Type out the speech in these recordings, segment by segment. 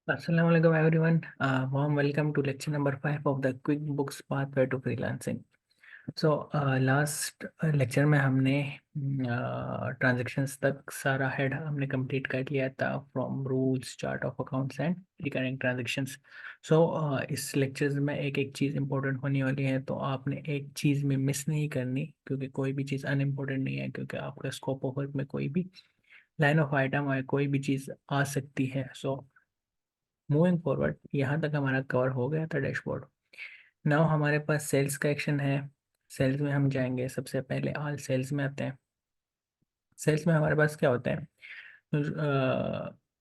Assalamu alaikum everyone. Warm welcome to lecture number 5 of the QuickBooks Pathway to Freelancing. So last lecture में हमने transactions तक सारा head हमने complete कर लिया था from rules chart of accounts and recurring transactions. So इस lectures में एक एक चीज़ इंपॉर्टेंट होने वाली है, तो आपने एक चीज़ में मिस नहीं करनी, क्योंकि कोई भी चीज़ अनइम्पोर्टेंट नहीं है, क्योंकि आपका स्कोप ऑफ वर्क में कोई भी लाइन ऑफ आइटम है, कोई भी चीज़ आ सकती है। सो मूविंग फॉरवर्ड, यहाँ तक हमारा कवर हो गया था डैशबोर्ड। नाउ हमारे पास सेल्स का एक्शन है। सेल्स में हम जाएंगे, सबसे पहले ऑल सेल्स में आते हैं। सेल्स में हमारे पास क्या होता है?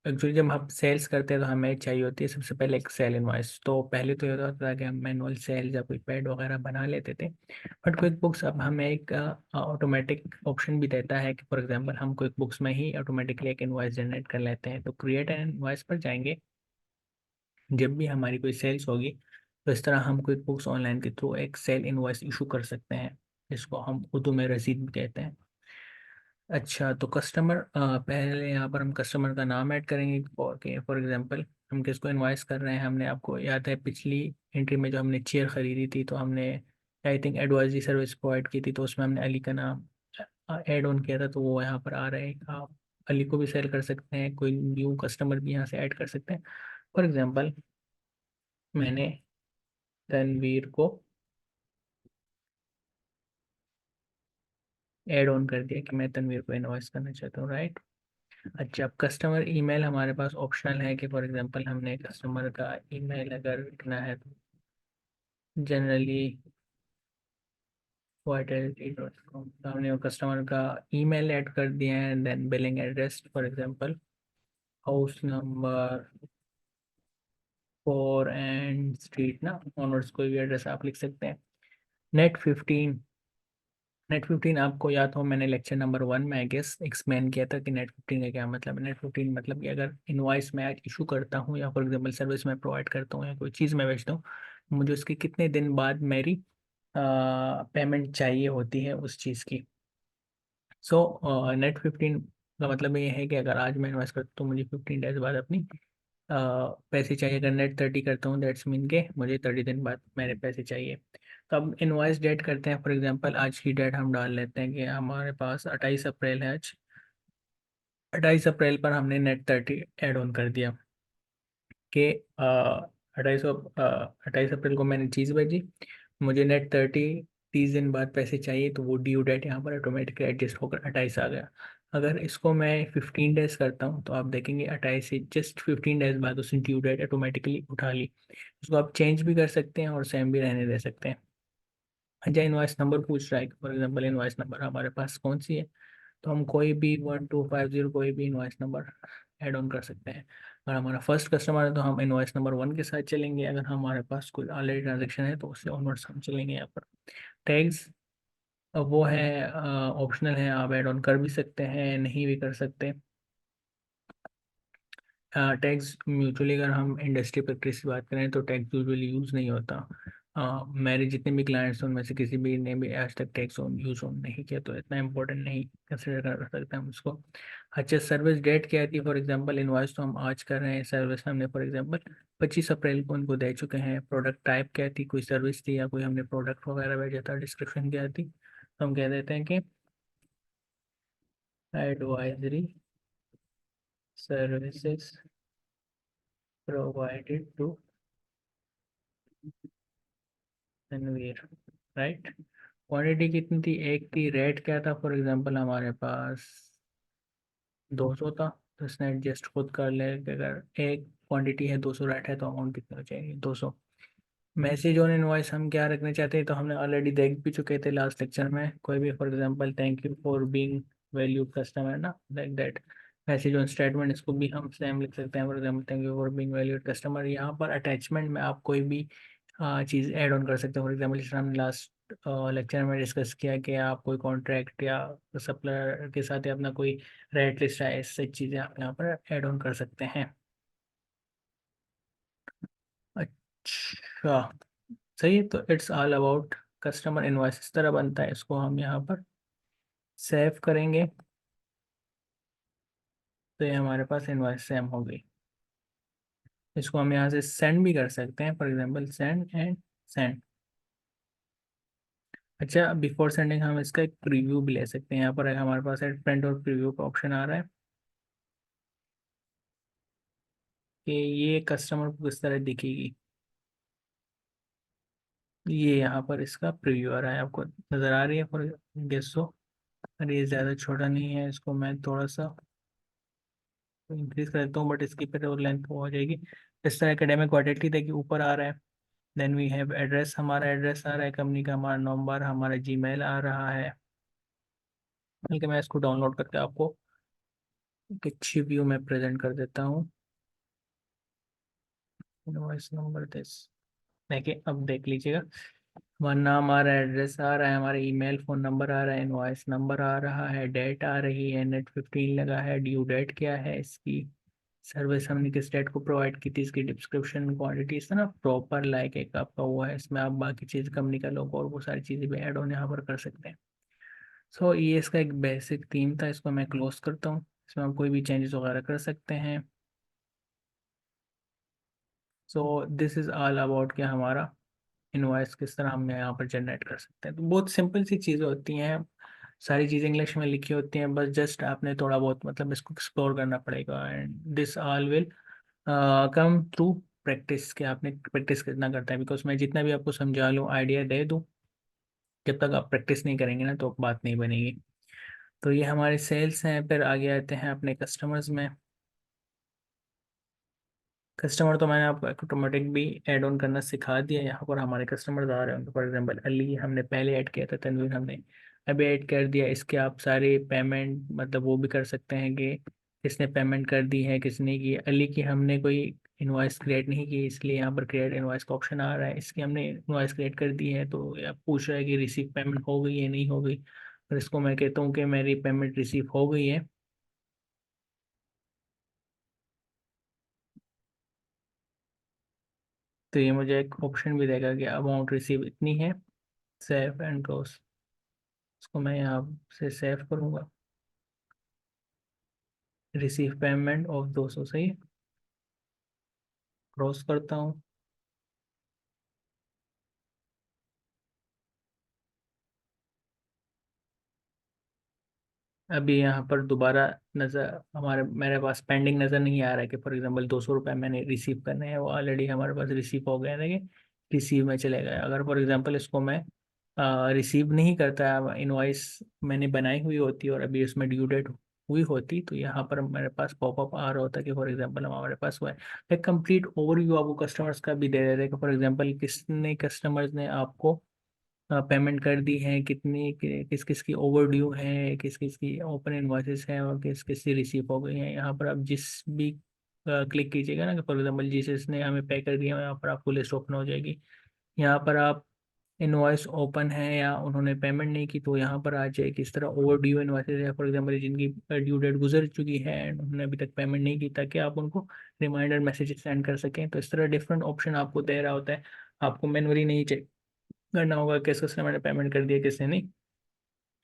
एक्चुअली जब हम सेल्स करते हैं तो हमें चाहिए होती है सबसे पहले एक सेल इनवॉइस। तो पहले तो ये होता था कि हम मैनुअल सेल या कोई पैड वगैरह बना लेते थे, बट क्विक बुक्स अब हमें एक ऑटोमेटिक ऑप्शन भी देता है कि फॉर एग्जांपल हम क्विक बुक्स में ही ऑटोमेटिकली एक इनवॉइस जनरेट कर लेते हैं। तो क्रिएट एन इनवॉइस पर जाएंगे। जब भी हमारी कोई सेल्स होगी तो इस तरह हम क्विक बुक्स ऑनलाइन के थ्रू एक सेल इनवॉइस इशू कर सकते हैं, जिसको हम उर्दू में रसीद भी कहते हैं। अच्छा, तो कस्टमर, पहले यहाँ पर हम कस्टमर का नाम ऐड करेंगे। फॉर एग्जांपल हम किसको इनवॉइस कर रहे हैं, हमने, आपको याद है पिछली एंट्री में जो हमने चेयर खरीदी थी, तो हमने I think advisory service provide की थी, तो उसमें हमने अली का नाम ऐड ऑन किया था, तो वो यहाँ पर आ रहा है। आप अली को भी सेल कर सकते हैं, कोई न्यू कस्टमर भी यहाँ से ऐड कर सकते हैं। फॉर एग्जाम्पल मैंने तनवीर को ऐड ऑन कर दिया कि मैं तनवीर को इनवॉइस करना चाहता हूँ, राइट। अच्छा, अब कस्टमर ईमेल हमारे पास ऑप्शनल है कि फॉर एग्जांपल हमने कस्टमर का ईमेल अगर लिखना है तो जनरली वाइटलिटी.com, तो हमने कस्टमर का ईमेल ऐड कर दिया है। Then billing address, for example house number 4 and street ना, ऑनवर्ड्स कोई भी एड्रेस आप लिख सकते हैं। नेट 15, नेट 15 आपको याद हो, मैंने लेक्चर नंबर 1 में आई गेस एक्सप्लेन किया था कि नेट 15 का क्या मतलब है। नेट 15 मतलब कि अगर इनवॉइस मैं आज इशू करता हूँ, या फॉर एग्जांपल सर्विस मैं प्रोवाइड करता हूँ, या कोई चीज़ मैं बेचता हूँ, मुझे उसके कितने दिन बाद मेरी पेमेंट चाहिए होती है उस चीज़ की। सो नेट 15 का मतलब ये है कि अगर आज मैं इन्वेस्ट करता हूँ तो मुझे 15 डेज बाद अपनी पैसे चाहिए। अगर नेट 30 करता हूँ, दैट्स मीन के मुझे 30 दिन बाद मेरे पैसे चाहिए। तो अब इनवॉइस डेट करते हैं। फॉर एग्जांपल आज की डेट हम डाल लेते हैं कि हमारे पास 28 अप्रैल है आज। 28 अप्रैल पर हमने नेट 30 ऐड ऑन कर दिया कि 28 अप्रैल को मैंने चीज़ भेजी, मुझे नेट 30 30 दिन बाद पैसे चाहिए, तो वो ड्यू डेट यहाँ पर ऑटोमेटिकली एडजस्ट होकर 28 आ गया। अगर इसको मैं 15 डेज करता हूँ, तो आप देखेंगे 28 से जस्ट 15 डेज बाद उसने ड्यू डेट ऑटोमेटिकली उठा ली। उसको आप चेंज भी कर सकते हैं और सेम भी रहने दे सकते हैं। अच्छा, इनवॉइस नंबर पूछ रहा है, फॉर एग्जाम्पल इनवॉइस नंबर हमारे पास कौन सी है, तो हम कोई भी 1250 कोई भी इनवॉइस नंबर ऐड ऑन कर सकते हैं। अगर हमारा फर्स्ट कस्टमर है तो हम इनवॉइस नंबर 1 के साथ चलेंगे, अगर हमारे पास कोई ऑलरेडी ट्रांजेक्शन है तो उससे ऑनवर्ड्स हम चलेंगे। यहाँ पर टैग्स, वो है ऑप्शनल है, आप ऐड ऑन कर भी सकते हैं, नहीं भी कर सकते। टैक्स म्यूचुअली, अगर हम इंडस्ट्री प्रैक्टिस की बात करें तो टैक्स यूजुअली यूज़ नहीं होता। मेरे जितने भी क्लाइंट्स हैं उनमें से किसी भी ने भी आज तक टैक्स यूज़ ऑन नहीं किया, तो इतना इंपॉर्टेंट नहीं कंसिडर कर सकते हम उसको। अच्छा, सर्विस डेट क्या थी? फॉर एग्जांपल इनवॉइस तो हम आज कर रहे हैं, सर्विस हमने फॉर एग्जांपल 25 अप्रैल को उनको दे चुके हैं। प्रोडक्ट टाइप क्या थी? कोई सर्विस थी या कोई हमने प्रोडक्ट वगैरह भेजा था? डिस्क्रिप्शन क्या थी? तो हम कह देते हैं कि advisory services provided to Tanveer, right. Quantity कितनी थी? एक थी। रेट क्या था? फॉर एग्जांपल हमारे पास 200 था, तो इसने एडजस्ट खुद कर ले कि अगर एक क्वांटिटी है 200 रेट है तो अमाउंट कितना चाहिए? 200। मैसेज ऑन इनवॉइस हम क्या रखना चाहते हैं, तो हमने ऑलरेडी देख भी चुके थे लास्ट लेक्चर में। कोई भी for example thank you for being valued customer ना, like that. Message on statement, इसको भी हम सेम लिख सकते हैं, for example thank you for being valued customer. यहाँ पर अटैचमेंट में आप कोई भी चीज़ ऐड ऑन कर सकते हैं। फॉर एग्जांपल जिस हमने लास्ट लेक्चर में डिस्कस किया कि आप कोई कॉन्ट्रैक्ट या सप्लायर के साथ या अपना कोई रेट लिस्ट है, ऐसी चीज़ें आप यहाँ पर ऐड ऑन कर सकते हैं। अच्छा, सही है। तो it's all about customer invoice, इस तरह बनता है। इसको हम यहाँ पर सेव करेंगे, तो ये हमारे पास इनवॉइस सेव हो गई। इसको हम यहाँ से सेंड भी कर सकते हैं, for example send and send. अच्छा, बिफोर सेंडिंग हम इसका एक प्रीव्यू भी ले सकते हैं। यहाँ पर हमारे पास है प्रिंट और प्रीव्यू का ऑप्शन आ रहा है कि ये कस्टमर को किस तरह दिखेगी। ये यहाँ पर इसका प्रीव्यू आ रहा है, आपको नज़र आ रही है फॉर गेस हो। अरे ये ज़्यादा छोटा नहीं है, इसको मैं थोड़ा सा इंक्रीज कर देता हूँ, बट इसकी फिर लेंथ हो जाएगी। इस तरह एकेडमिक क्वालिटी देखिए ऊपर आ रहा है। देन वी हैव एड्रेस, हमारा एड्रेस आ रहा है कंपनी का, हमारा नंबर, हमारा जीमेल आ रहा है। बल्कि मैं इसको डाउनलोड करके आपको एक अच्छी व्यू में प्रेजेंट कर देता हूँ। इनवॉइस नंबर दिस, देखिए अब देख लीजिएगा, हमारा नाम आ रहा है, एड्रेस आ रहा है, हमारा ईमेल फोन नंबर आ रहा है, इनवॉइस नंबर आ रहा है, डेट आ रही है, नेट 15 लगा है, ड्यू डेट क्या है इसकी, सर्विस हमने किस डेट को प्रोवाइड की थी, इसकी डिस्क्रिप्शन, क्वांटिटी, इस तरह प्रॉपर लाइक एक आपका हुआ है। इसमें आप बाकी चीज़ कंपनी का लोगो और वो सारी चीज़ें भी ऐड ऑन यहाँ पर कर सकते हैं। सो ये इसका एक बेसिक थीम था, इसको मैं क्लोज करता हूँ। इसमें हम कोई भी चेंजेस वगैरह कर सकते हैं। So this is all about कि हमारा इनवॉइस किस तरह हम यहाँ पर जनरेट कर सकते हैं। तो बहुत सिंपल सी चीज़ें होती हैं, सारी चीज़ें इंग्लिश में लिखी होती हैं, बस जस्ट आपने थोड़ा बहुत मतलब इसको एक्सप्लोर करना पड़ेगा। And this all will come through practice, कि आपने प्रैक्टिस कितना करता है। बिकॉज मैं जितना भी आपको समझा लूँ, आइडिया दे दूँ, जब तक आप प्रैक्टिस नहीं करेंगे ना तो बात नहीं बनेगी। तो ये हमारे सेल्स हैं, फिर आगे आते हैं अपने कस्टमर्स में। कस्टमर तो मैंने आपको ऑटोमेटिक भी ऐड ऑन करना सिखा दिया। यहाँ पर हमारे कस्टमर्स आ रहे हैं, फॉर एग्जांपल अली हमने पहले ऐड किया था, तनवीर हमने अभी ऐड कर दिया। इसके आप सारे पेमेंट मतलब वो भी कर सकते हैं कि किसने पेमेंट कर दी है, किसने की। अली की हमने कोई इनवॉइस क्रिएट नहीं की, इसलिए यहाँ पर क्रिएट इनवॉइस का ऑप्शन आ रहा है। इसकी हमने इनवॉइस क्रिएट कर दी है, तो आप पूछ रहा है कि रिसीव पेमेंट हो गई है नहीं हो गई। और इसको मैं कहता हूँ कि मेरी पेमेंट रिसीव हो गई है, तो ये मुझे एक ऑप्शन भी देगा कि अमाउंट रिसीव इतनी है, सेव एंड क्लोज। इसको मैं यहाँ से सेव करूँगा, रिसीव पेमेंट ऑफ 200 सही, क्रॉस करता हूँ। अभी यहाँ पर दोबारा नज़र हमारे मेरे पास पेंडिंग नज़र नहीं आ रहा है कि फॉर एग्जांपल 200 रुपये मैंने रिसीव करने हैं, वो ऑलरेडी हमारे पास रिसीव हो गए हैं। देखिए रिसीव में चले गए। अगर फॉर एग्जांपल इसको मैं रिसीव नहीं करता, इनवॉइस मैंने बनाई हुई होती और अभी उसमें ड्यू डेट हुई होती, तो यहाँ पर मेरे पास पॉपअप आ रहा होता कि फॉर एग्जांपल हमारे पास हुआ है। एक कंप्लीट ओवरव्यू आपको कस्टमर्स का भी दे देते हैं कि फॉर एग्जांपल किसने कस्टमर्स ने आपको पेमेंट कर दी है, कितनी किस किस की ओवर ड्यू है, किस किस की ओपन इनवॉइसेस है, और किस किस की रिसीव हो गई है। यहाँ पर आप जिस भी क्लिक कीजिएगा ना, कि फॉर एग्जाम्पल जिसने हमें पे कर दिया, यहाँ पर आपको लिस्ट ओपन हो जाएगी। यहाँ पर आप इनवॉइस ओपन है या उन्होंने पेमेंट नहीं की, तो यहाँ पर आ जाएगी। इस तरह ओवर ड्यू इनवॉइसेस है, फॉर एग्जाम्पल जिनकी ड्यू डेट गुजर चुकी है एंड उन्होंने अभी तक पेमेंट नहीं की, ताकि आप उनको रिमाइंडर मैसेज सेंड कर सकें। तो इस तरह डिफरेंट ऑप्शन आपको दे रहा होता है। आपको मैनुअली नहीं चाहिए करना होगा किस कस्टमर ने पेमेंट कर दिया किसने नहीं।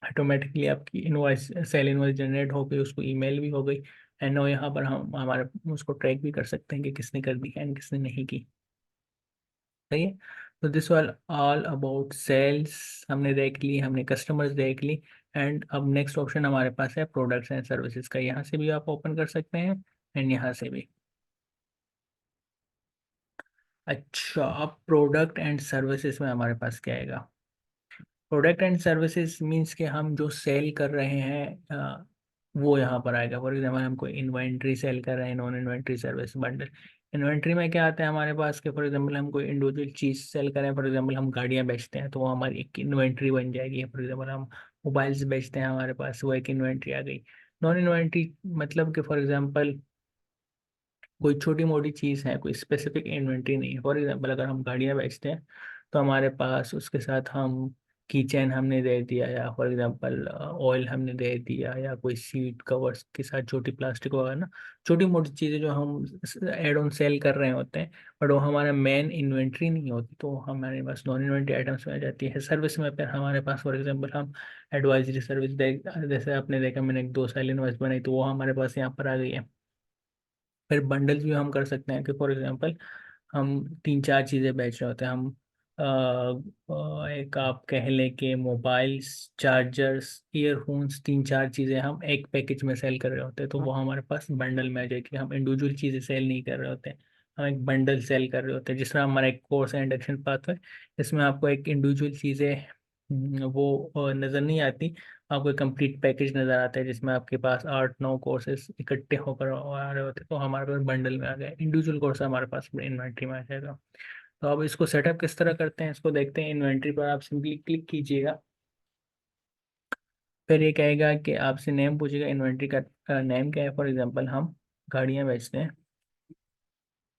ऑटोमेटिकली आपकी इनवॉइस, सेल इनवॉइस जनरेट हो गई, उसको ईमेल भी हो गई। एंड नो यहाँ पर हम हमारे उसको ट्रैक भी कर सकते हैं कि किसने कर दी एंड किसने नहीं की। सही है। तो दिस वाल ऑल अबाउट सेल्स हमने देख ली, हमने कस्टमर्स देख ली। एंड अब नेक्स्ट ऑप्शन हमारे पास है प्रोडक्ट्स एंड सर्विसेज का। यहाँ से भी आप ओपन कर सकते हैं एंड यहाँ से भी। अच्छा, अब प्रोडक्ट एंड सर्विसेज में हमारे पास क्या आएगा। प्रोडक्ट एंड सर्विसेज मीन्स कि हम जो सेल कर रहे हैं वो यहाँ पर आएगा। फॉर एग्जाम्पल हम कोई इन्वेंट्री सेल कर रहे हैं, non inventory service bundle. Inventory में क्या आता है हमारे पास के, फॉर एग्जाम्पल हम कोई इंडिविजुअल चीज़ सेल करें, फॉर एग्जाम्पल हम गाड़ियाँ बेचते हैं, तो वो हमारी एक इन्वेंट्री बन जाएगी। फॉर एग्जाम्पल हम मोबाइल्स बेचते हैं, हमारे पास वो एक इन्वेंट्री आ गई। नॉन इन्वेंट्री मतलब कि फॉर एग्जाम्पल कोई छोटी मोटी चीज़ है, कोई स्पेसिफिक इन्वेंट्री नहीं है। फॉर एग्जाम्पल अगर हम गाड़ियाँ बेचते हैं, तो हमारे पास उसके साथ हम की चैन हमने दे दिया, या फॉर एग्जांपल ऑयल हमने दे दिया, या कोई सीट कवर्स के साथ छोटी प्लास्टिक वगैरह ना, छोटी मोटी चीज़ें जो हम एड ऑन सेल कर रहे होते हैं, बट वो हमारा मेन इन्वेंट्री नहीं होती, तो हमारे पास नॉन इन्वेंट्री आइटम्स में आ जाती है। सर्विस में फिर हमारे पास फॉर एग्जाम्पल हम एडवाइजरी सर्विस दे, जैसे आपने देखा मैंने एक 2 साल इन्वेस्ट बनाई, तो वो हमारे पास यहाँ पर आ गई है। फिर बंडल्स भी हम कर सकते हैं कि फॉर एग्जांपल हम तीन चार चीज़ें बेच रहे होते हैं। हम एक आप कह लें कि मोबाइल्स, चार्जर्स, ईयरफोन्स, तीन चार चीज़ें हम एक पैकेज में सेल कर रहे होते हैं, तो वो हमारे पास बंडल में आ जाएगी। हम इंडिविजुअल चीज़ें सेल नहीं कर रहे होते हैं, हम एक बंडल सेल कर रहे होते हैं। जिस तरह हमारा एक कोर्स है इंडक्शन पाथवे, इसमें आपको एक इंडिविजुअल चीज़ें वो नज़र नहीं आती, आपको एक कंप्लीट पैकेज नज़र आता है जिसमें आपके पास 8 9 कोर्सेज इकट्ठे होकर आ रहे होते हैं। तो हमारे पास बंडल में आ गए, इंडिविजुअल कोर्स हमारे पास इन्वेंट्री में आ जाएगा। तो अब इसको सेटअप किस तरह करते हैं, इसको देखते हैं। इन्वेंट्री पर आप सिंपली क्लिक कीजिएगा, फिर ये कहेगा कि आपसे नेम पूछेगा, इन्वेंट्री का नेम क्या है। फॉर एग्जांपल हम गाड़ियाँ बेचते हैं,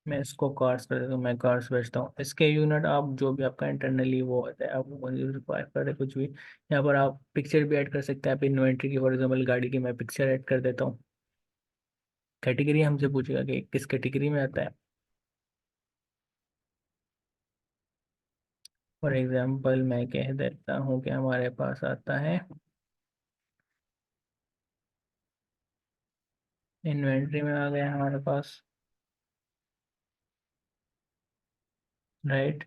मैं इसको कार्स कर देता हूँ, मैं कार्स बेचता हूँ। इसके यूनिट आप जो भी आपका इंटरनली वो होता है, आप 105 कर कुछ भी। यहाँ पर आप पिक्चर भी ऐड कर सकते हैं, आप इन्वेंट्री की फॉर एग्जाम्पल गाड़ी की मैं पिक्चर ऐड कर देता हूँ। कैटेगरी हमसे पूछेगा कि किस कैटेगरी में आता है। फॉर एग्जांपल मैं कह देता हूँ कि हमारे पास आता है, इन्वेंट्री में आ गया हमारे पास, right.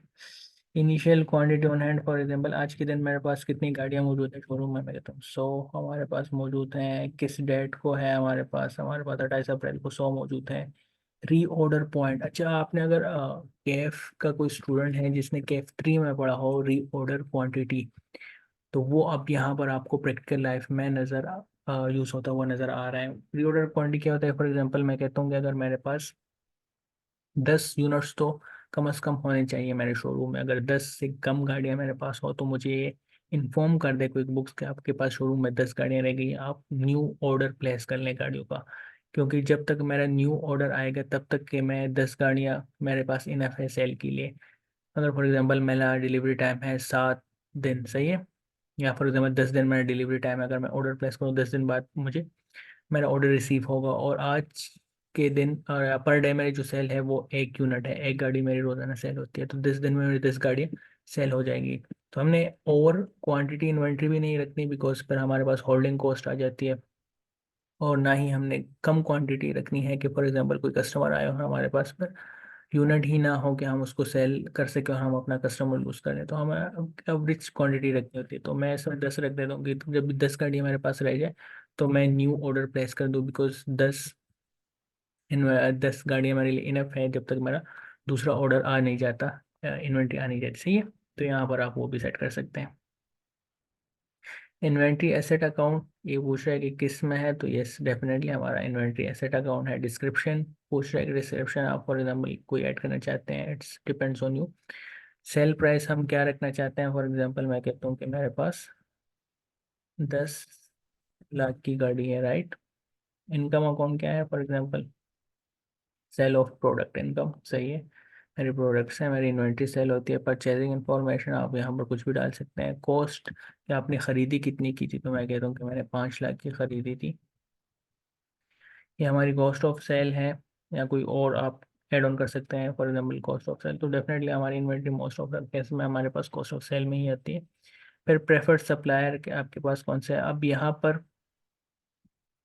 Initial quantity on hand, for example आज के दिन मेरे पास कितनी गाड़ियाँ मौजूद है शोरूम में, मैं कहता हूँ 100 हमारे पास मौजूद हैं। किस डेट को है हमारे पास 28 अप्रैल को 100 मौजूद है। री ऑर्डर पॉइंट, अच्छा आपने अगर केएफ का कोई स्टूडेंट है जिसने KF3 में पढ़ा हो, री ऑर्डर क्वांटिटी, तो वो अब यहाँ पर आपको प्रैक्टिकल लाइफ में नज़र यूज़ होता हुआ नज़र आ रहा है। री ऑर्डर क्वांटिटी क्या होता है, फॉर एग्जांपल मैं कहता हूँ कि अगर मेरे पास 10 यूनिट्स तो कम से कम होने चाहिए मेरे शोरूम में, अगर 10 से कम गाड़ियाँ मेरे पास हो तो मुझे ये इन्फॉर्म कर दे क्विक बुक्स के आपके पास शोरूम में 10 गाड़ियाँ रह गई, आप न्यू ऑर्डर प्लेस कर लें गाड़ियों का। क्योंकि जब तक मेरा न्यू ऑर्डर आएगा तब तक के मैं 10 गाड़ियाँ मेरे पास इनफ है सेल के लिए। अगर फॉर एग्जांपल मेरा डिलीवरी टाइम है 7 दिन, सही है, या फॉर एग्जांपल 10 दिन मेरा डिलीवरी टाइम है, अगर मैं ऑर्डर प्लेस करूँ 10 दिन बाद मुझे मेरा ऑर्डर रिसीव होगा, और आज के दिन पर डे मेरी जो सेल है वो 1 यूनिट है, एक गाड़ी मेरी रोजाना सेल होती है, तो 10 दिन में मेरी 10 गाड़ियाँ सेल हो जाएंगी। तो हमने ओवर क्वांटिटी इन्वेंट्री भी नहीं रखनी, बिकॉज फिर हमारे पास होल्डिंग कॉस्ट आ जाती है। और ना ही हमने कम क्वांटिटी रखनी है कि फॉर एग्जांपल कोई कस्टमर आए और हमारे पास पर यूनिट ही ना हो कि हम उसको सेल कर सकें और हम अपना कस्टमर लूज करें, तो हमें एवरेज क्वांटिटी रखनी होती है। तो मैं इसमें 10 रख देता हूँ कि जब भी 10 गाड़ियाँ मेरे पास रह जाए तो मैं न्यू ऑर्डर प्लेस कर दूँ, बिकॉज इन 10 गाड़ियाँ मेरे लिए इनफ है जब तक मेरा दूसरा ऑर्डर आ नहीं जाता, इन्वेंट्री आ नहीं जाती, सही है। तो यहाँ पर आप वो भी सेट कर सकते हैं। इन्वेंट्री एसेट अकाउंट, ये पूछ रहा है कि किस में है, तो यस डेफिनेटली हमारा इन्वेंट्री एसेट अकाउंट है। डिस्क्रिप्शन पूछ रहा है कि डिस्क्रिप्शन आप फॉर एग्जांपल कोई ऐड करना चाहते हैं, it's depends on you. Sale price हम क्या रखना चाहते हैं, फॉर एग्जांपल मैं कहता हूँ कि मेरे पास 10 लाख की गाड़ी है, राइट। इनकम अकाउंट क्या है, for example sale of product income, सही है। मेरी प्रोडक्ट्स हैं, मेरी इन्वेंट्री सेल होती है। परचेजिंग इंफॉर्मेशन आप यहाँ पर कुछ भी डाल सकते हैं। कॉस्ट, कि आपने खरीदी कितनी की थी, तो मैं कहता हूँ कि मैंने 5 लाख की खरीदी थी, ये हमारी कॉस्ट ऑफ सेल है। या कोई और आप ऐड ऑन कर सकते हैं, for example cost of sale, तो डेफिनेटली हमारी inventory most of the case में हमारे पास कॉस्ट ऑफ सेल में ही आती है। फिर प्रेफर्ड सप्लायर के आपके पास कौन सा है, अब यहाँ पर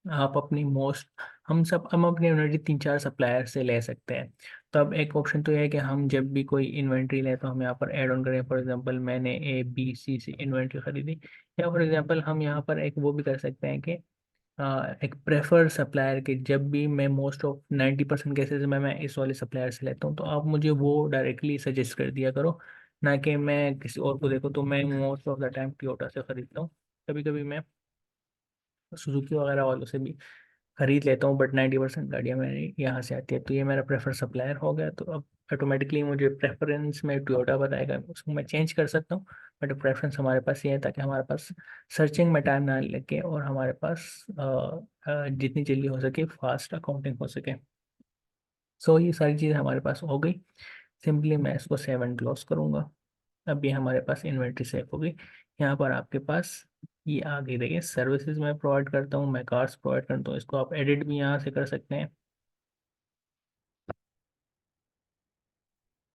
आप अपनी मोस्ट, हम अपनी इन्वेंट्री तीन चार सप्लायर से ले सकते हैं। तो अब एक ऑप्शन तो यह है कि हम जब भी कोई इन्वेंट्री लें तो हम यहाँ पर ऐड ऑन करें, फॉर एग्जांपल मैंने ABC से इन्वेंट्री खरीदी। या फॉर एग्जांपल हम यहाँ पर एक वो भी कर सकते हैं कि एक प्रेफर सप्लायर के, जब भी मैं मोस्ट ऑफ 90% केसेस में मैं इस वाले सप्लायर से लेता हूँ, तो आप मुझे वो डायरेक्टली सजेस्ट कर दिया करो, ना कि मैं किसी और को देखो। तो मैं most of the time Toyota से खरीदता हूँ, कभी कभी मैं सुजुकी वगैरह वालों से भी खरीद लेता हूँ, बट 90% गाड़ियाँ मेरी यहाँ से आती है। तो ये मेरा प्रेफर सप्लायर हो गया, तो अब ऑटोमेटिकली मुझे प्रेफरेंस में टोयोटा बताएगा, उसको मैं चेंज कर सकता हूँ। बट प्रेफरेंस हमारे पास ये है ताकि हमारे पास सर्चिंग में टाइम ना लगे और हमारे पास जितनी जल्दी हो सके फास्ट अकाउंटिंग हो सके। सो ये सारी चीज़ हमारे पास हो गई। सिंपली मैं इसको सेव एंड क्लोज करूँगा। अब ये हमारे पास इन्वेंट्री सेव हो गई। यहाँ पर आपके पास ये आ गई, देखिए सर्विसेज मैं प्रोवाइड करता हूँ, मैं कार्ड्स प्रोवाइड करता हूँ, इसको आप एडिट भी यहाँ से कर सकते हैं।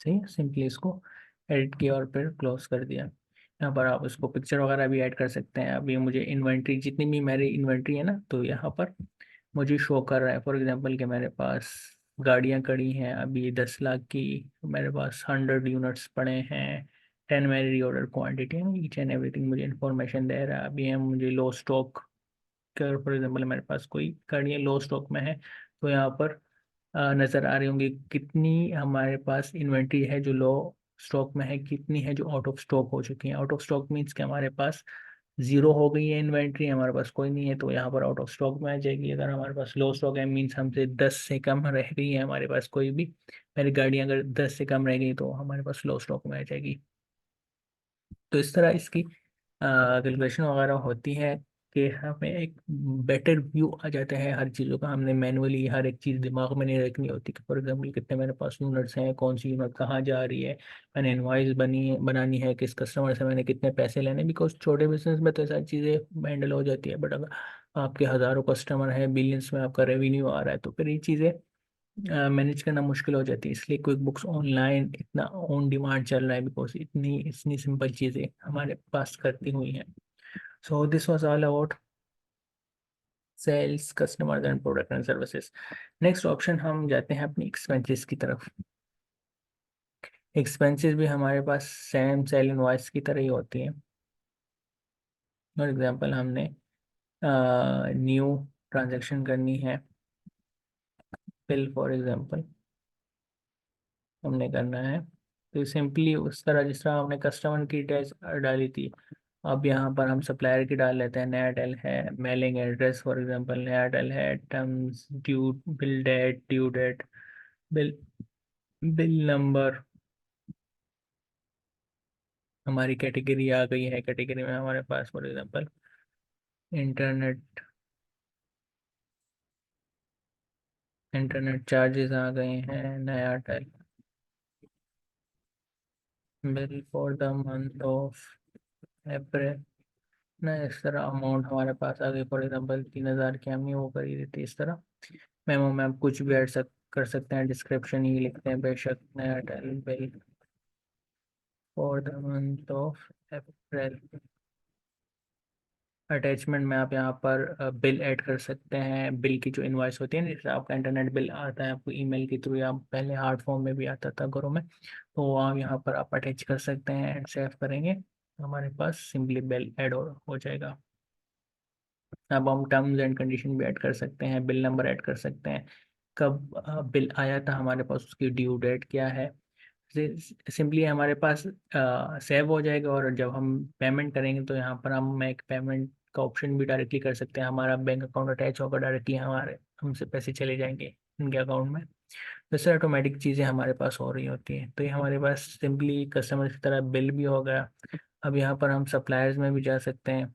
सही है, सिंपली इसको एडिट किया और फिर क्लोज कर दिया। यहाँ पर आप इसको पिक्चर वगैरह भी ऐड कर सकते हैं। अभी मुझे इन्वेंट्री जितनी भी मेरी इन्वेंट्री है ना, तो यहाँ पर मुझे शो कर रहा है फॉर एग्जांपल कि मेरे पास गाड़ियाँ खड़ी हैं अभी 10 लाख की, मेरे पास 100 यूनिट्स पड़े हैं, 10 मेरी रीऑर्डर क्वांटिटी है, ईच एंड एवरीथिंग मुझे इन्फॉर्मेशन दे रहा है। अभी है मुझे लो स्टॉक, अगर फॉर एग्जाम्पल मेरे पास कोई गाड़ियाँ लो स्टॉक में है तो यहाँ पर नज़र आ रही होंगी कितनी हमारे पास इन्वेंट्री है जो लो स्टॉक में है, कितनी है जो आउट ऑफ स्टॉक हो चुकी है। आउट ऑफ स्टॉक मीन्स कि हमारे पास जीरो हो गई है इन्वेंट्री, हमारे पास कोई नहीं है तो यहाँ पर आउट ऑफ स्टॉक में आ जाएगी। अगर हमारे पास लो स्टॉक है मीन्स हमसे 10 से कम रह गई है हमारे पास कोई भी, मेरी गाड़ी अगर 10 से कम रह गई तो हमारे पास लो स्टॉक में आ जाएगी। तो इस तरह इसकी कैलकुलेशन वगैरह होती है कि हमें एक बेटर व्यू आ जाता है हर चीज़ों का। हमने मैनुअली हर एक चीज़ दिमाग में नहीं रखनी होती कि फॉर एग्जाम्पल कितने मेरे पास यूनिट्स हैं, कौन सी यूनिट कहाँ जा रही है, मैंने इनवॉइस बनानी है, किस कस्टमर से मैंने कितने पैसे लेने। बिकॉज छोटे बिजनेस में तो ये सारी चीज़ें हैंडल हो जाती है, बट अगर आपके हज़ारों कस्टमर हैं, बिलियंस में आपका रेवेन्यू आ रहा है तो फिर ये चीज़ें मैनेज करना मुश्किल हो जाती है। इसलिए क्विक बुक्स ऑनलाइन इतना ऑन डिमांड चल रहा है बिकॉज इतनी इतनी सिंपल चीज़ें हमारे पास करती हुई हैं। So this was all about sales, customers and product and services. Next option हम जाते हैं अपनी एक्सपेंसेस की तरफ। एक्सपेंसेस भी हमारे पास सेम सेल इनवॉइस की तरह ही होती हैं। फॉर एग्जांपल हमने न्यू ट्रांजैक्शन करनी है, बिल फॉर एग्जांपल हमने करना है, तो सिंपली उस तरह जिस तरह हमने कस्टमर की डिटेल्स डाली थी, अब यहाँ पर हम सप्लायर की डाल लेते हैं। नया डेल है, मेलिंग एड्रेस फॉर एग्जांपल नया डेल है, terms due, due date, bill bill number, हमारी कैटेगरी आ गई है। कैटेगरी में हमारे पास for example internet internet charges आ गए हैं, नया Dell, bill for the month of April ना, इस तरह अमाउंट हमारे पास आ गई। फॉर एग्जांपल 3,000 की हमने वो करी थी इस तरह। मेमो में आप कुछ भी कर सकते हैं, डिस्क्रिप्शन ही लिखते हैं बेशक, नया Dell bill for the month of April. Attachment में आप यहाँ पर बिल ऐड कर सकते हैं, बिल की जो इनवॉइस होती है ना, जैसे आपका इंटरनेट बिल आता है आपको ईमेल के थ्रू या पहले हार्ड फॉर्म में भी आता था घरों में, तो आप यहाँ पर आप अटैच कर सकते हैं एंड सेव करेंगे तो हमारे पास सिंपली बिल ऐड हो जाएगा। अब हम टर्म्स एंड कंडीशन भी ऐड कर सकते हैं, बिल नंबर ऐड कर सकते हैं, कब बिल आया था हमारे पास, उसकी ड्यू डेट क्या है। सिंपली हमारे पास सेव हो जाएगा और जब हम पेमेंट करेंगे तो यहाँ पर हम एक पेमेंट का ऑप्शन भी डायरेक्टली कर सकते हैं। हमारा बैंक अकाउंट अटैच होकर डायरेक्टली हमारे हमसे पैसे चले जाएंगे उनके अकाउंट में। तो इससे ऑटोमेटिक चीज़ें हमारे पास हो रही होती हैं। तो ये हमारे पास सिंपली कस्टमर की तरह बिल भी हो गया। अब यहाँ पर हम सप्लायर्स में भी जा सकते हैं।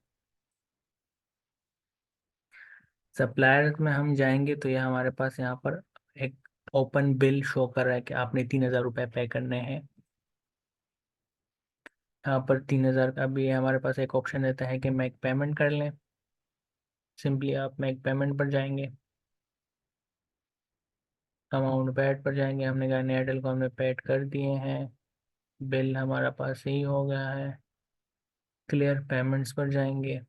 सप्लायर्स में हम जाएंगे तो ये हमारे पास यहाँ पर एक ओपन बिल शो कर रहा है कि आपने 3,000 रुपये पे करने हैं। यहाँ पर 3,000 का भी हमारे पास एक ऑप्शन रहता है कि मेक पेमेंट कर लें। सिंपली आप मेक पेमेंट पर जाएंगे, अमाउंट पेड पर जाएंगे, हमने कहा एयरटेल को हमने पेड कर दिए हैं, बिल हमारा पास ही हो गया है। क्लियर पेमेंट्स पर जाएंगे,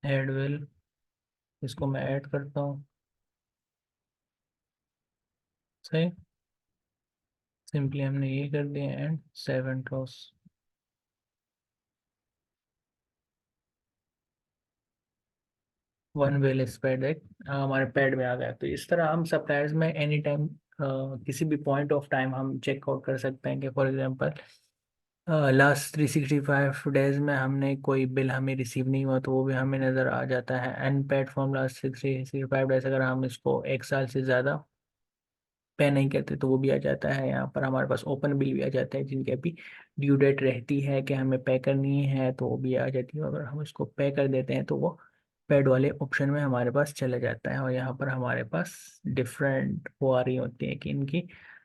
ऐड बिल, इसको मैं ऐड करता हूँ। सही, सिंपली हमने ये कर दिया and seven cross one bill is paid, एक हमारे पेड में आ गया। तो इस तरह हम सप्लायर्स में एनी टाइम किसी भी पॉइंट ऑफ टाइम हम चेकआउट कर सकते हैं कि फॉर एग्जांपल लास्ट 365 डेज में हमने कोई बिल हमें रिसीव नहीं हुआ तो वो भी हमें नज़र आ जाता है। And paid from last 365 days, अगर हम इसको 1 साल से ज़्यादा पे नहीं करते तो वो भी आ जाता है। यहाँ पर हमारे पास ओपन बिल भी आ जाता है जिनकी अभी ड्यू डेट रहती है कि हमें पे करनी है तो वो भी आ जाती है। अगर हम इसको पे कर देते हैं तो वो पेड वाले ऑप्शन में हमारे पास चला जाता है। और यहाँ पर हमारे पास डिफरेंट वो आ रही होती है कि इनकी,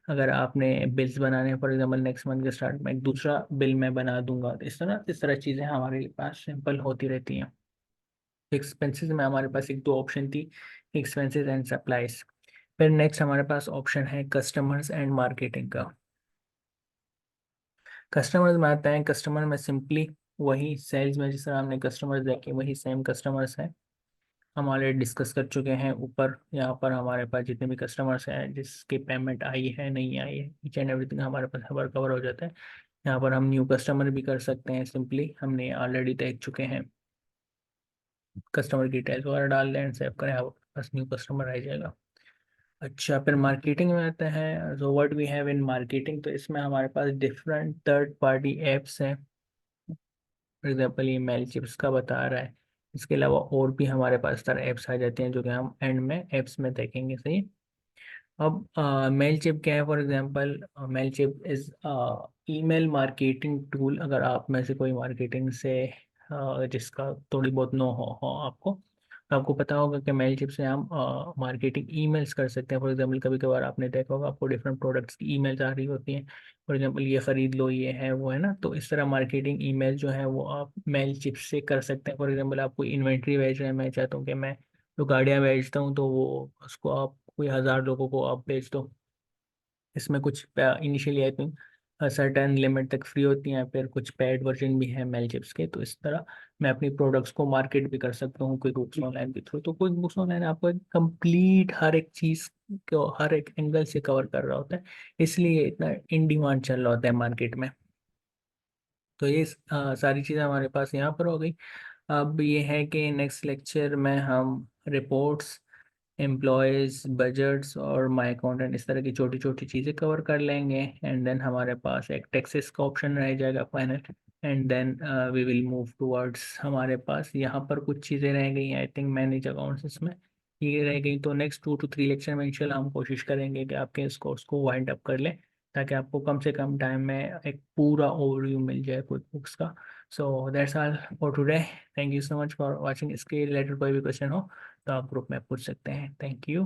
अगर आपने बिल्स बनाने हैं फॉर एग्जाम्पल नेक्स्ट मंथ के स्टार्ट में एक दूसरा बिल मैं बना दूंगा, तो इस तरह चीज़ें हमारे पास सिंपल होती रहती हैं। एक्सपेंसेस में हमारे पास एक दो ऑप्शन थी, एक्सपेंसेस एंड सप्लाईज। फिर नेक्स्ट हमारे पास ऑप्शन है कस्टमर्स एंड मार्केटिंग का। कस्टमर्स में आते हैं, कस्टमर में सिंपली वही सेल्स में जिस तरह हमने कस्टमर्स देखे वही सेम कस्टमर्स हैं, हम ऑलरेडी डिस्कस कर चुके हैं ऊपर। यहाँ पर हमारे पास जितने भी कस्टमर्स हैं जिसकी पेमेंट आई है नहीं आई है, ईच एंड एवरीथिंग हमारे पास हमारा कवर हो जाता है। यहाँ पर हम न्यू कस्टमर भी कर सकते हैं, सिंपली हमने ऑलरेडी देख चुके हैं। कस्टमर डिटेल्स वगैरह डाल दें, सेव करें, आपके पास न्यू कस्टमर आ जाएगा। अच्छा, फिर मार्केटिंग में आते हैं। So what we have in marketing, तो इसमें हमारे पास डिफरेंट थर्ड पार्टी एप्स हैं। फॉर एग्जाम्पल ये मेल चिप्स का बता रहा है, इसके अलावा और भी हमारे पास सारे एप्स आ जाते हैं जो कि हम एंड में एप्स में देखेंगे, सही। अब मेल चिप क्या है? For example Mailchimp is email marketing tool. अगर आप में से कोई मार्केटिंग से जिसका थोड़ी बहुत नो हो आपको, तो आपको पता होगा कि मेल चिप से हम मार्केटिंग ईमेल्स कर सकते हैं। फॉर एग्जांपल कभी कभार आपने देखा होगा आपको डिफरेंट प्रोडक्ट्स की ईमेल्स आ रही होती हैं। फॉर एग्जांपल ये खरीद लो, ये है वो है ना, तो इस तरह मार्केटिंग ईमेल जो है वो आप मेल चिप से कर सकते हैं। फॉर एग्जांपल आप कोई इन्वेंट्री बेच रहे हैं, मैं चाहता हूँ कि मैं जो गाड़ियाँ बेचता हूँ तो वो उसको आप कोई 1,000 लोगों को आप बेच दो। इसमें कुछ initially I think certain limit तक फ्री होती हैं, फिर कुछ पेड वर्जन भी है मेल चिप्स के। तो इस तरह मैं अपनी प्रोडक्ट्स को मार्केट भी कर सकता हूँ क्विक बुक्स ऑनलाइन के थ्रू। तो क्विक बुक्स ऑनलाइन आपको एक कंप्लीट हर एक चीज़ को हर एक एंगल से कवर कर रहा होता है, इसलिए इतना इन डिमांड चल रहा होता है मार्केट में। तो ये सारी चीज़ें हमारे पास यहाँ पर हो गई। अब ये है कि नेक्स्ट लेक्चर में हम रिपोर्ट्स, एम्प्लॉयज़, बजट्स और माई अकाउंटेंट, इस तरह की छोटी छोटी चीज़ें कवर कर लेंगे। एंड देन हमारे पास एक टैक्सेस का ऑप्शन रह जाएगा final. And then we will move towards, हमारे पास यहाँ पर कुछ चीज़ें रह गई हैं आई थिंक मैनेज अकाउंट्स, इसमें ये रह गई। तो नेक्स्ट 2 to 3 लेक्चर में इंशाल्लाह हम कोशिश करेंगे कि आपके इस कोर्स को वाइंड अप कर लें, ताकि आपको कम से कम टाइम में एक पूरा ओवरव्यू मिल जाए कुछ बुक्स का। So that's all for today. Thank you so much for watching. इसके रिलेटेड कोई भी क्वेश्चन हो तो आप ग्रुप में पूछ सकते हैं। Thank you.